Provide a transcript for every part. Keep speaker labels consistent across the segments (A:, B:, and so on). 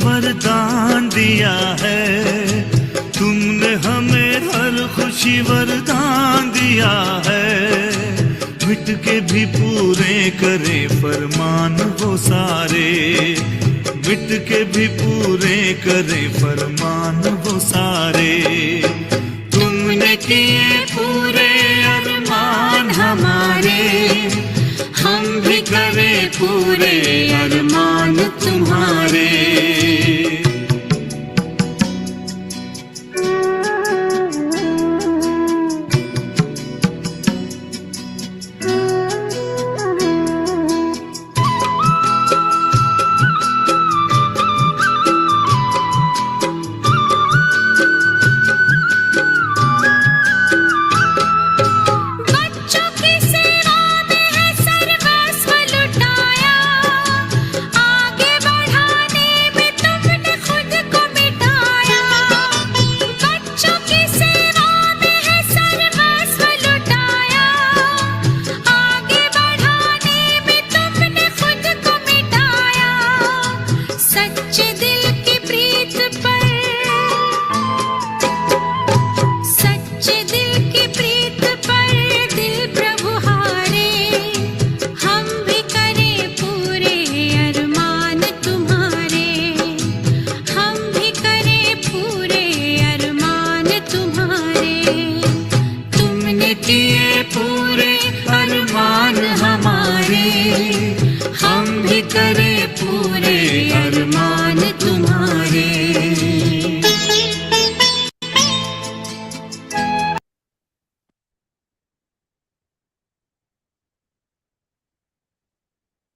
A: वरदान दिया है, तुमने हमें हर खुशी वरदान दिया है। मिट के भी पूरे करे फरमान वो सारे, मिट के भी पूरे करे फरमान वो सारे। तुमने किए पूरे अरमान हमारे, हम भी करें पूरे अरमान तुम्हारे।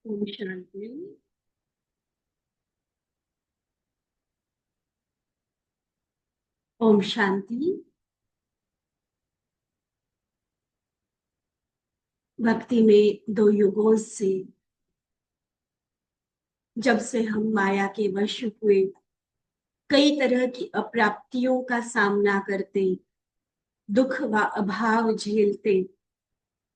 B: ओम शांति। ओम शांति। भक्ति में दो युगों से जब से हम माया के वश हुए, कई तरह की अप्राप्तियों का सामना करते, दुख व अभाव झेलते,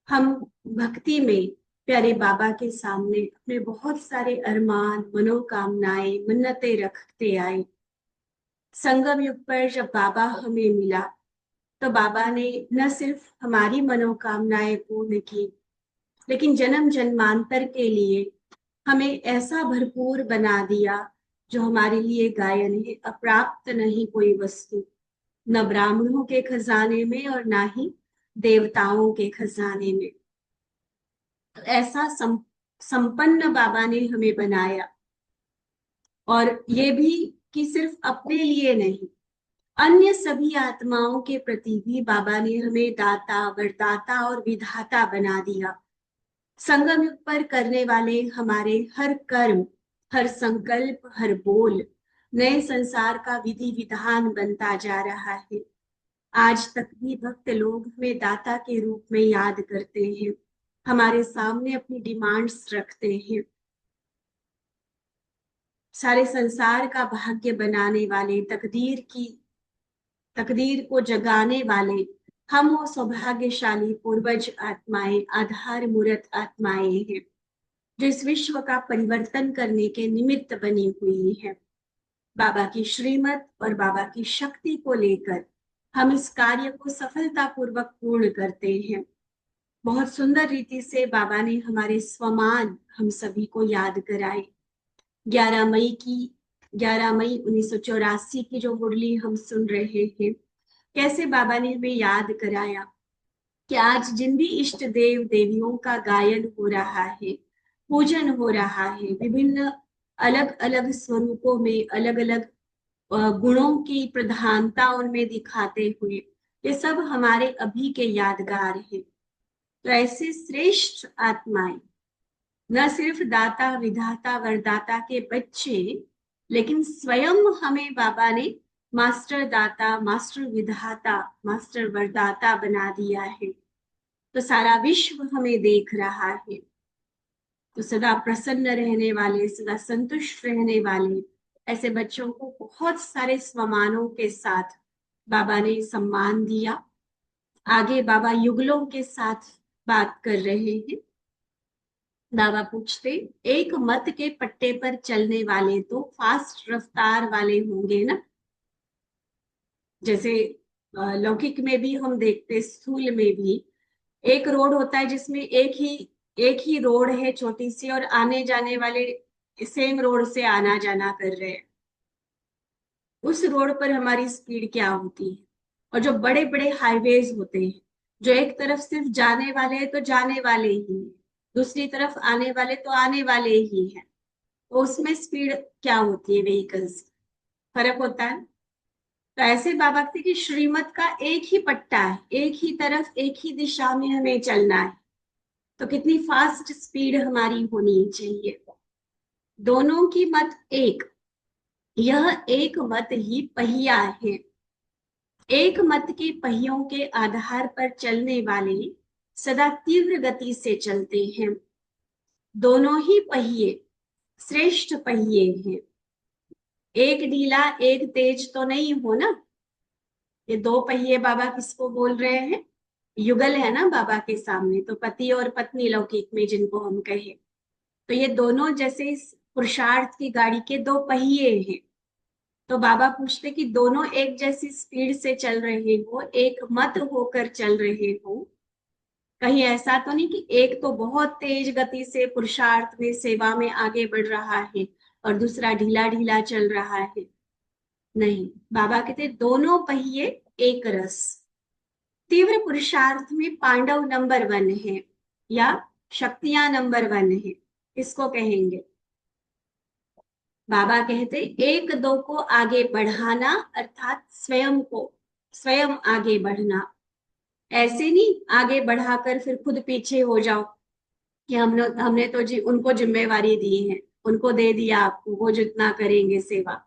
B: हम भक्ति में प्यारे बाबा के सामने अपने बहुत सारे अरमान, मनोकामनाएं, मन्नतें रखते आए। संगम युग पर जब बाबा हमें मिला तो बाबा ने न सिर्फ हमारी मनोकामनाएं पूर्ण की, लेकिन जन्म जन्मांतर के लिए हमें ऐसा भरपूर बना दिया जो हमारे लिए गायन है, अप्राप्त नहीं कोई वस्तु, न ब्राह्मणों के खजाने में और ना ही देवताओं के खजाने में। ऐसा संपन्न बाबा ने हमें बनाया, और ये भी कि सिर्फ अपने लिए नहीं, अन्य सभी आत्माओं के प्रति भी बाबा ने हमें दाता, वरदाता और विधाता बना दिया। संगम युग पर करने वाले हमारे हर कर्म, हर संकल्प, हर बोल नए संसार का विधि विधान बनता जा रहा है। आज तक भी भक्त लोग हमें दाता के रूप में याद करते हैं, हमारे सामने अपनी डिमांड्स रखते हैं। सारे संसार का भाग्य बनाने वाले, तकदीर को जगाने वाले हम वो सौभाग्यशाली पूर्वज आत्माएं, आधार मूर्त आत्माएं हैं जो इस विश्व का परिवर्तन करने के निमित्त बनी हुई है। बाबा की श्रीमत और बाबा की शक्ति को लेकर हम इस कार्य को सफलतापूर्वक पूर्ण करते हैं। बहुत सुंदर रीति से बाबा ने हमारे स्वमान हम सभी को याद कराए। 11 मई 1984 की जो मुरली हम सुन रहे हैं, कैसे बाबा ने हमें याद कराया कि आज जिन भी इष्ट देव देवियों का गायन हो रहा है, पूजन हो रहा है, विभिन्न अलग अलग स्वरूपों में अलग अलग गुणों की प्रधानता उनमें दिखाते हुए, ये सब हमारे अभी के यादगार हैं। तो ऐसे श्रेष्ठ आत्माएं न सिर्फ दाता विधाता वरदाता के बच्चे, लेकिन स्वयं हमें बाबा ने मास्टर दाता, मास्टर विधाता, मास्टर वरदाता बना दिया है। तो सारा विश्व हमें देख रहा है। तो सदा प्रसन्न रहने वाले, सदा संतुष्ट रहने वाले ऐसे बच्चों को बहुत सारे सम्मानों के साथ बाबा ने सम्मान दिया। आगे बाबा युगलों के साथ बात कर रहे हैं। बाबा पूछते, एक मत के पट्टे पर चलने वाले तो फास्ट रफ्तार वाले होंगे ना। जैसे लौकिक में भी हम देखते, स्थूल में भी एक रोड होता है जिसमें एक ही रोड है छोटी सी, और आने जाने वाले सेम रोड से आना जाना कर रहे हैं। उस रोड पर हमारी स्पीड क्या होती है। और जो बड़े बड़े हाईवेज होते हैं, जो एक तरफ सिर्फ जाने वाले हैं तो जाने वाले ही हैं, दूसरी तरफ आने वाले तो आने वाले ही हैं, तो उसमें स्पीड क्या होती है, व्हीकल्स फर्क होता है। तो ऐसे बाबा कहते कि श्रीमत का एक ही पट्टा है, एक ही तरफ एक ही दिशा में हमें चलना है। तो कितनी फास्ट स्पीड हमारी होनी चाहिए। दोनों की मत एक, यह एक मत ही पहिया है। एक मत के पहियों के आधार पर चलने वाले सदा तीव्र गति से चलते हैं। दोनों ही पहिए श्रेष्ठ पहिए हैं। एक ढीला एक तेज तो नहीं हो ना। ये दो पहिए बाबा किसको बोल रहे हैं, युगल है ना बाबा के सामने, तो पति और पत्नी लौकिक में जिनको हम कहे, तो ये दोनों जैसे इस पुरुषार्थ की गाड़ी के दो पहिए हैं। तो बाबा पूछते कि दोनों एक जैसी स्पीड से चल रहे हो, एक मत होकर चल रहे हो, कहीं ऐसा तो नहीं कि एक तो बहुत तेज गति से पुरुषार्थ में सेवा में आगे बढ़ रहा है और दूसरा ढीला ढीला चल रहा है। नहीं, बाबा कहते दोनों पहिए एक रस। तीव्र पुरुषार्थ में पांडव नंबर 1 है या शक्तियां नंबर 1 है, इसको कहेंगे। बाबा कहते एक दो को आगे बढ़ाना अर्थात स्वयं आगे बढ़ना। ऐसे नहीं आगे बढ़ाकर फिर खुद पीछे हो जाओ कि हमने तो उनको जिम्मेवारी दी है, उनको दे दिया आपको, वो जितना करेंगे सेवा,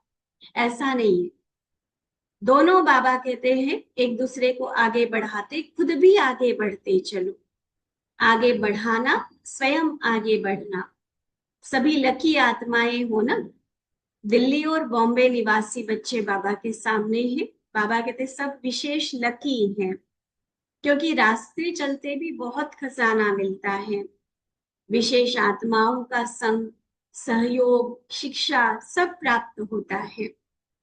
B: ऐसा नहीं है। दोनों बाबा कहते हैं एक दूसरे को आगे बढ़ाते, खुद भी आगे बढ़ते चलो। आगे बढ़ाना, स्वयं आगे बढ़ना। सभी लकी आत्माएं हो ना। दिल्ली और बॉम्बे निवासी बच्चे बाबा के सामने हैं। बाबा कहते सब विशेष लकी हैं, क्योंकि रास्ते चलते भी बहुत खजाना मिलता है। विशेष आत्माओं का संग, सहयोग, शिक्षा सब प्राप्त होता है।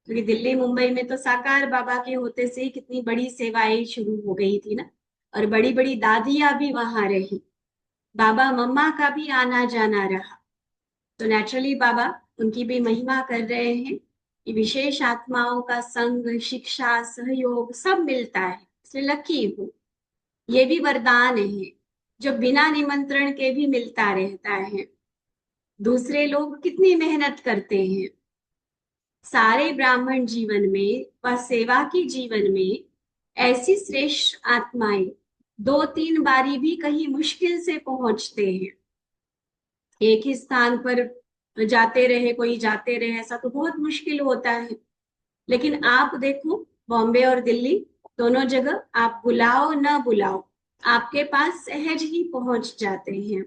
B: क्योंकि दिल्ली मुंबई में तो साकार बाबा के होते से ही कितनी बड़ी सेवाएं शुरू हो गई थी ना, और बड़ी बड़ी दादियां भी वहां रही, बाबा मम्मा का भी आना जाना रहा। तो नेचुरली बाबा उनकी भी महिमा कर रहे हैं कि विशेष आत्माओं का संग, शिक्षा, सहयोग सब मिलता है, इसलिए लकी हूँ। ये भी वरदान है जो बिना निमंत्रण के भी मिलता रहता है। दूसरे लोग कितनी मेहनत करते हैं, सारे ब्राह्मण जीवन में व सेवा की जीवन में ऐसी श्रेष्ठ आत्माएं 2-3 बारी भी कहीं मुश्किल से पहुंचते हैं। एक ही स्थान पर जाते रहे, कोई जाते रहे, ऐसा तो बहुत मुश्किल होता है। लेकिन आप देखो बॉम्बे और दिल्ली दोनों जगह आप बुलाओ न बुलाओ, आपके पास सहज ही पहुंच जाते हैं।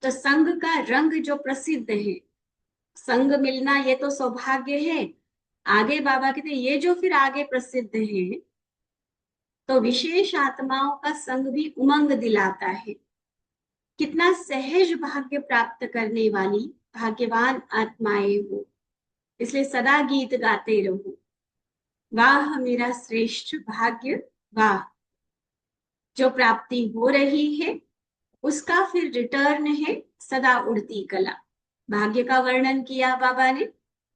B: तो संघ का रंग जो प्रसिद्ध है, संग मिलना ये तो सौभाग्य है। आगे बाबा कहते ये जो फिर आगे प्रसिद्ध है, तो विशेष आत्माओं का संग भी उमंग दिलाता है। कितना सहज भाग्य प्राप्त करने वाली भाग्यवान आत्माएं हो। इसलिए सदा गीत गाते रहो, वाह मेरा श्रेष्ठ भाग्य वाह। जो प्राप्ति हो रही है उसका फिर रिटर्न है सदा उड़ती कला। भाग्य का वर्णन किया बाबा ने,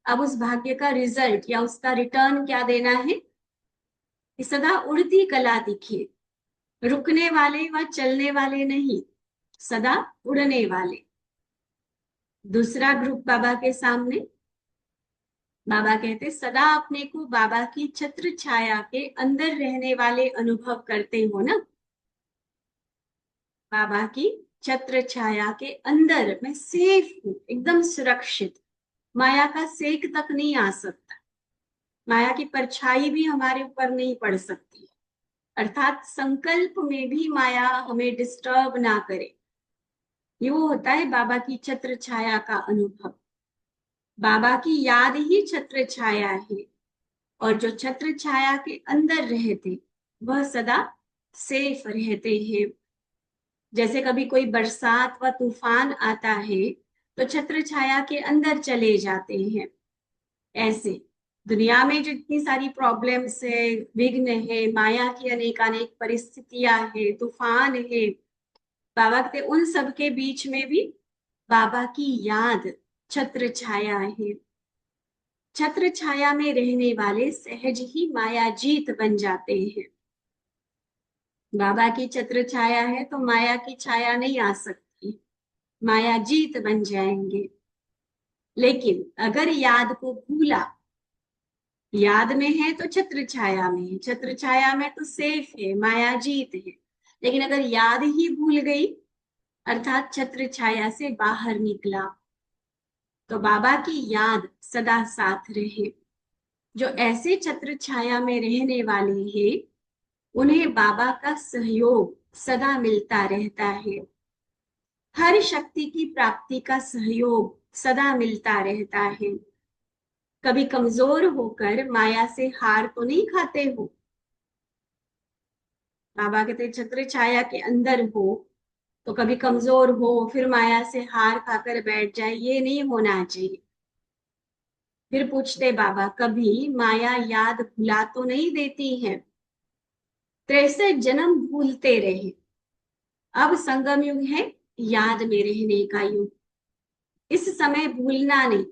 B: अब उस भाग्य का रिजल्ट या उसका रिटर्न क्या देना है कि सदा उड़ती कला दिखे। रुकने वाले व चलने वाले नहीं, सदा उड़ने वाले। दूसरा ग्रुप बाबा के सामने, बाबा कहते सदा अपने को बाबा की छत्र छाया के अंदर रहने वाले अनुभव करते हो ना। बाबा की छत्र छाया के अंदर मैं सेफ हूं, एकदम सुरक्षित, माया का सेक तक नहीं आ सकता, माया की परछाई भी हमारे ऊपर नहीं पड़ सकती, अर्थात संकल्प में भी माया हमें डिस्टर्ब ना करे। ये वो होता है बाबा की छत्र छाया का अनुभव। बाबा की याद ही छत्र छाया है, और जो छत्र छाया के अंदर रहते वह सदा सेफ रहते हैं। जैसे कभी कोई बरसात व तूफान आता है तो छत्र छाया के अंदर चले जाते हैं। ऐसे दुनिया में जितनी सारी प्रॉब्लम्स है, विघ्न है, माया की अनेकानेक परिस्थितियां है, तूफान है, बाबा के उन सब के बीच में भी बाबा की याद छत्र छाया है। छत्र छाया में रहने वाले सहज ही माया जीत बन जाते हैं। बाबा की छत्र छाया है तो माया की छाया नहीं आ सकती, माया जीत बन जाएंगे। लेकिन अगर याद को भूला, याद में है तो छत्र छाया में है, छत्र छाया में तो सेफ है, माया जीत है। लेकिन अगर याद ही भूल गई, अर्थात छत्र छाया से बाहर निकला, तो बाबा की याद सदा साथ रहे। जो ऐसे छत्र छाया में रहने वाले हैं उन्हें बाबा का सहयोग सदा मिलता रहता है, हर शक्ति की प्राप्ति का सहयोग सदा मिलता रहता है। कभी कमजोर होकर माया से हार तो नहीं खाते हो। बाबा कहते छत्र छाया के अंदर हो तो कभी कमजोर हो फिर माया से हार खाकर बैठ जाए, ये नहीं होना चाहिए। फिर पूछते बाबा कभी माया याद भुला तो नहीं देती है? 63 जन्म भूलते रहे, अब संगम युग है याद में रहने का युग। इस समय भूलना नहीं,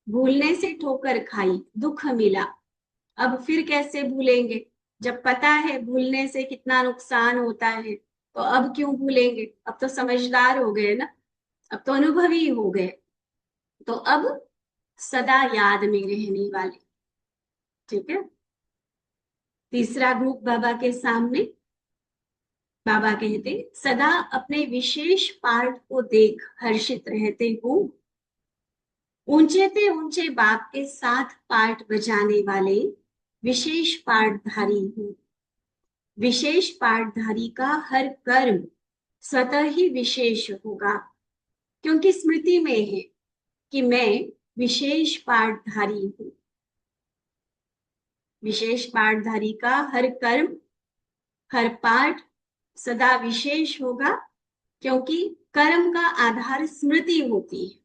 B: भूलने से ठोकर खाई, दुख मिला, अब फिर कैसे भूलेंगे? जब पता है भूलने से कितना नुकसान होता है तो अब क्यों भूलेंगे? अब तो समझदार हो गए ना, अब तो अनुभवी हो गए, तो अब सदा याद में रहने वाले। ठीक है। तीसरा ग्रुप बाबा के सामने, बाबा कहते सदा अपने विशेष पार्ट को देख हर्षित रहते हो, ऊंचे ते ऊंचे बाप के साथ पार्ट बजाने वाले विशेष पार्टधारी हूँ। विशेष पार्टधारी का हर कर्म स्वतः ही विशेष होगा, क्योंकि स्मृति में है कि मैं विशेष पार्टधारी हूँ। विशेष पार्टधारी का हर कर्म, हर पार्ट सदा विशेष होगा, क्योंकि कर्म का आधार स्मृति होती है।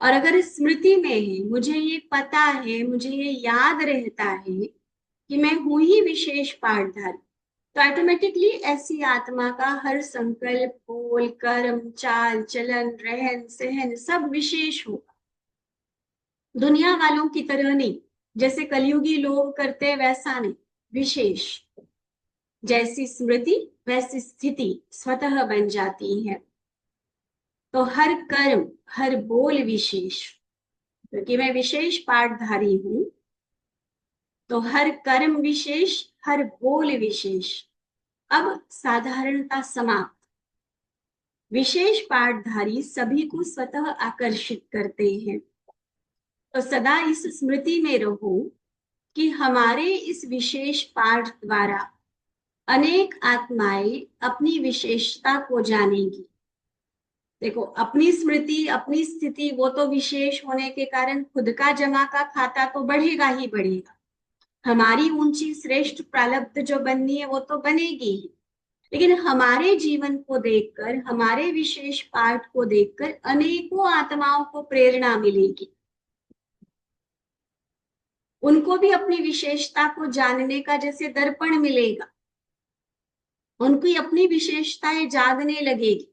B: और अगर स्मृति में है, मुझे ये पता है, मुझे ये याद रहता है कि मैं हूं ही विशेष पार्टधारी, तो ऑटोमेटिकली ऐसी आत्मा का हर संकल्प, बोल, कर्म, चाल चलन, रहन सहन सब विशेष होगा। दुनिया वालों की तरह नहीं, जैसे कलयुगी लोग करते वैसा नहीं, विशेष। जैसी स्मृति वैसी स्थिति स्वतः बन जाती है। तो हर कर्म, हर बोल विशेष, क्योंकि मैं विशेष पाठधारी हूं तो हर कर्म विशेष, हर बोल विशेष। अब साधारणता समाप्त। विशेष पाठधारी सभी को स्वतः आकर्षित करते हैं, तो सदा इस स्मृति में रहो कि हमारे इस विशेष पाठ द्वारा अनेक आत्माएं अपनी विशेषता को जानेगी। देखो, अपनी स्मृति, अपनी स्थिति वो तो विशेष होने के कारण खुद का जमा का खाता तो बढ़ेगा ही बढ़ेगा, हमारी ऊंची श्रेष्ठ प्रारब्ध जो बननी है वो तो बनेगी ही, लेकिन हमारे जीवन को देखकर, हमारे विशेष पाठ को देखकर अनेकों आत्माओं को प्रेरणा मिलेगी। उनको भी अपनी विशेषता को जानने का जैसे दर्पण मिलेगा, उनकी अपनी विशेषताएं जागने लगेगी।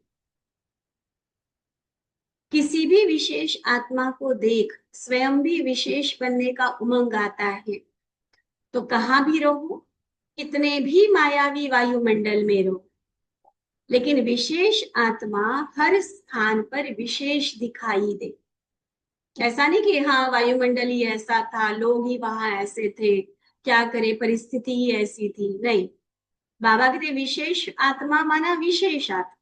B: किसी भी विशेष आत्मा को देख स्वयं भी विशेष बनने का उमंग आता है। तो कहां भी रहो, कितने भी मायावी वायुमंडल में रहो, लेकिन विशेष आत्मा हर स्थान पर विशेष दिखाई दे। ऐसा नहीं कि हाँ वायुमंडल ही ऐसा था, लोग ही वहां ऐसे थे, क्या करे, परिस्थिति ही ऐसी थी। नहीं, बाबा कहते विशेष आत्मा माना विशेष आत्मा,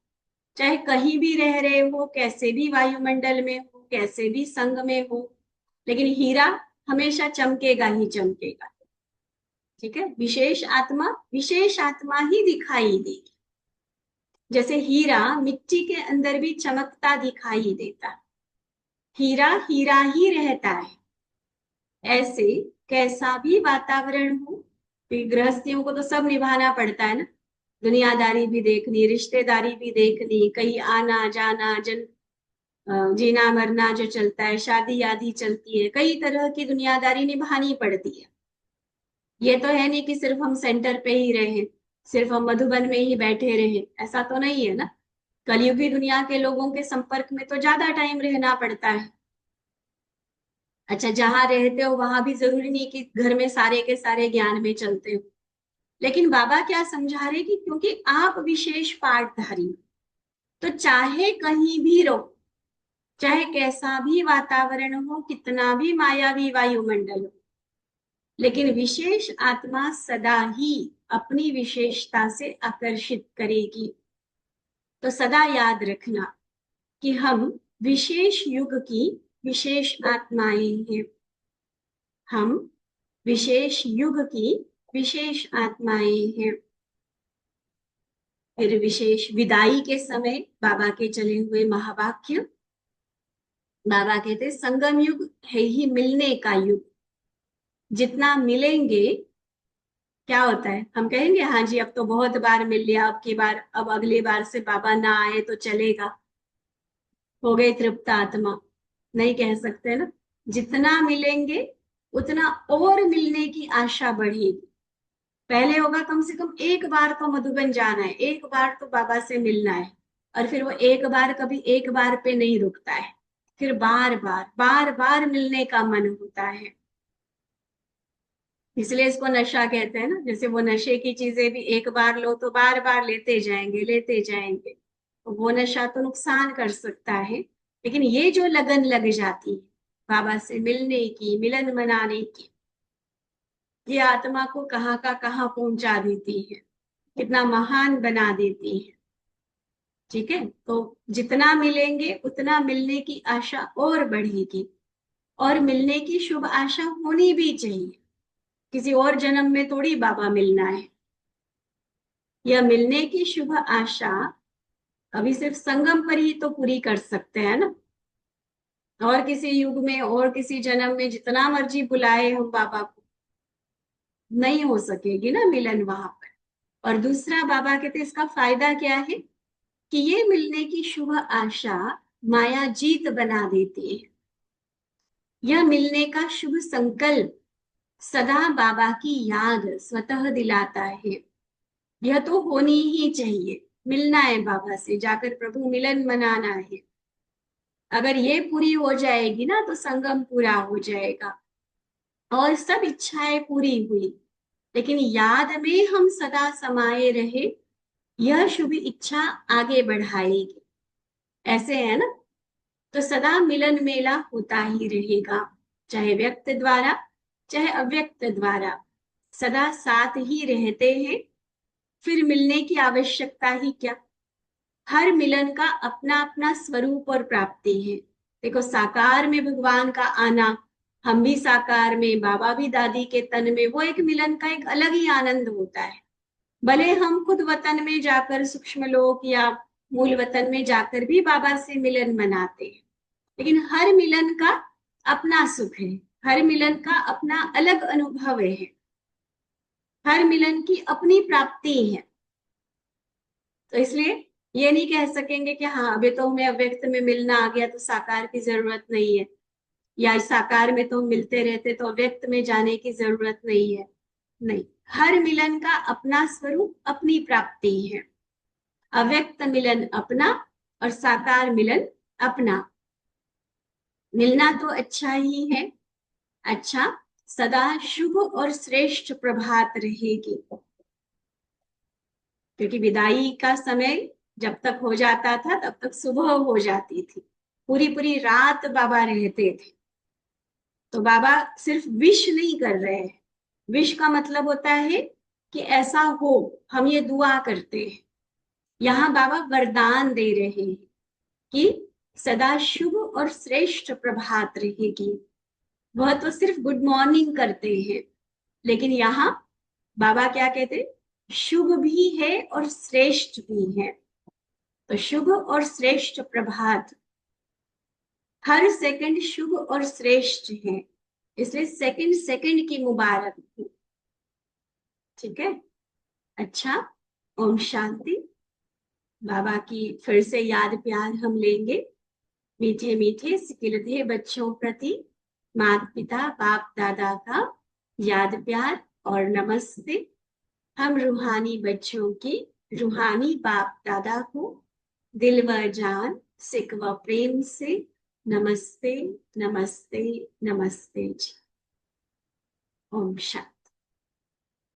B: चाहे कहीं भी रह रहे हो, कैसे भी वायुमंडल में हो, कैसे भी संग में हो, लेकिन हीरा हमेशा चमकेगा ही चमकेगा। ठीक है, विशेष आत्मा ही दिखाई देगी। जैसे हीरा मिट्टी के अंदर भी चमकता दिखाई देता है, हीरा हीरा ही रहता है। ऐसे कैसा भी वातावरण हो, गृहस्थियों को तो सब निभाना पड़ता है ना, दुनियादारी भी देखनी, रिश्तेदारी भी देखनी, कहीं आना जाना, जीना मरना जो चलता है, शादी आदि चलती है, कई तरह की दुनियादारी निभानी पड़ती है। ये तो है नहीं कि सिर्फ हम सेंटर पे ही रहे, सिर्फ हम मधुबन में ही बैठे रहे, ऐसा तो नहीं है ना। कलयुगी दुनिया के लोगों के संपर्क में तो ज्यादा टाइम रहना पड़ता है। अच्छा, जहां रहते हो वहां भी जरूरी नहीं कि घर में सारे के सारे ज्ञान में चलते हो, लेकिन बाबा क्या समझा रहे कि क्योंकि आप विशेष पाठधारी हो, तो चाहे कहीं भी रहो, चाहे कैसा भी वातावरण हो, कितना भी मायावी वायुमंडल हो, लेकिन विशेष आत्मा सदा ही अपनी विशेषता से आकर्षित करेगी। तो सदा याद रखना कि हम विशेष युग की विशेष आत्माएं हैं, हम विशेष युग की विशेष आत्माएं हैं। फिर विशेष विदाई के समय बाबा के चले हुए महावाक्य, बाबा कहते संगम युग है ही मिलने का युग। जितना मिलेंगे, क्या होता है, हम कहेंगे हाँ जी अब तो बहुत बार मिल लिया, अब की बार, अब अगली बार से बाबा ना आए तो चलेगा, हो गए तृप्त आत्मा, नहीं कह सकते ना। जितना मिलेंगे उतना और मिलने की आशा बढ़ेगी। पहले होगा कम से कम एक बार तो मधुबन जाना है, एक बार तो बाबा से मिलना है, और फिर वो एक बार कभी एक बार पे नहीं रुकता है, फिर बार बार मिलने का मन होता है। इसलिए इसको नशा कहते हैं ना, जैसे वो नशे की चीजें भी एक बार लो तो बार बार लेते जाएंगे, तो वो नशा तो नुकसान कर सकता है। लेकिन ये जो लगन लग जाती है बाबा से मिलने की, मिलन मनाने की, ये आत्मा को कहाँ का कहाँ पहुंचा देती है, कितना महान बना देती है। ठीक है, तो जितना मिलेंगे उतना मिलने की आशा और बढ़ेगी, और मिलने की शुभ आशा होनी भी चाहिए। किसी और जन्म में थोड़ी बाबा मिलना है, यह मिलने की शुभ आशा अभी सिर्फ संगम पर ही तो पूरी कर सकते हैं ना। और किसी युग में और किसी जन्म में जितना मर्जी बुलाए हम बाबा को, नहीं हो सकेगी ना मिलन वहां पर। और दूसरा बाबा कहते इसका फायदा क्या है कि ये मिलने की शुभ आशा माया जीत बना देती है। यह मिलने का शुभ संकल्प सदा बाबा की याद स्वतः दिलाता है। यह तो होनी ही चाहिए, मिलना है बाबा से, जाकर प्रभु मिलन मनाना है। अगर ये पूरी हो जाएगी ना तो संगम पूरा हो जाएगा और सब इच्छाएं पूरी हुई। लेकिन याद में हम सदा समाये रहे, यह शुभ इच्छा आगे बढ़ाएगी। ऐसे है ना, तो सदा मिलन मेला होता ही रहेगा, चाहे व्यक्त द्वारा चाहे अव्यक्त द्वारा, सदा साथ ही रहते हैं। फिर मिलने की आवश्यकता ही क्या। हर मिलन का अपना अपना स्वरूप और प्राप्ति है। देखो साकार में भगवान का आना, हम भी साकार में, बाबा भी दादी के तन में, वो एक मिलन का एक अलग ही आनंद होता है। भले हम खुद वतन में जाकर, सूक्ष्म लोक या मूल वतन में जाकर भी बाबा से मिलन मनाते हैं, लेकिन हर मिलन का अपना सुख है, हर मिलन का अपना अलग अनुभव है, हर मिलन की अपनी प्राप्ति है। तो इसलिए ये नहीं कह सकेंगे कि हाँ अभी तो हमें अव्यक्त में मिलना आ गया तो साकार की जरूरत नहीं है, या साकार में तो मिलते रहते तो अव्यक्त में जाने की जरूरत नहीं है। नहीं, हर मिलन का अपना स्वरूप, अपनी प्राप्ति है। अव्यक्त मिलन अपना और साकार मिलन अपना। मिलना तो अच्छा ही है। अच्छा, सदा शुभ और श्रेष्ठ प्रभात रहेगी, क्योंकि विदाई का समय जब तक हो जाता था तब तक सुबह हो जाती थी, पूरी पूरी रात बाबा रहते थे। तो बाबा सिर्फ विश नहीं कर रहे हैं, विश का मतलब होता है कि ऐसा हो, हम ये दुआ करते हैं। यहाँ बाबा वरदान दे रहे हैं कि सदा शुभ और श्रेष्ठ प्रभात रहेगी। वह तो सिर्फ गुड मॉर्निंग करते हैं, लेकिन यहाँ बाबा क्या कहते हैं, शुभ भी है और श्रेष्ठ भी है। तो शुभ और श्रेष्ठ प्रभात, हर सेकंड शुभ और श्रेष्ठ है, इसलिए सेकंड सेकंड की मुबारक हो। ठीक है, अच्छा, ओम शांति। बाबा की फिर से याद प्यार हम लेंगे। मीठे मीठे सिकिलधे बच्चों प्रति माता पिता बाप दादा का याद प्यार और नमस्ते। हम रूहानी बच्चों की रूहानी बाप दादा को दिल व जान सिक व प्रेम से नमस्ते नमस्ते नमस्ते जी। ओम शांति।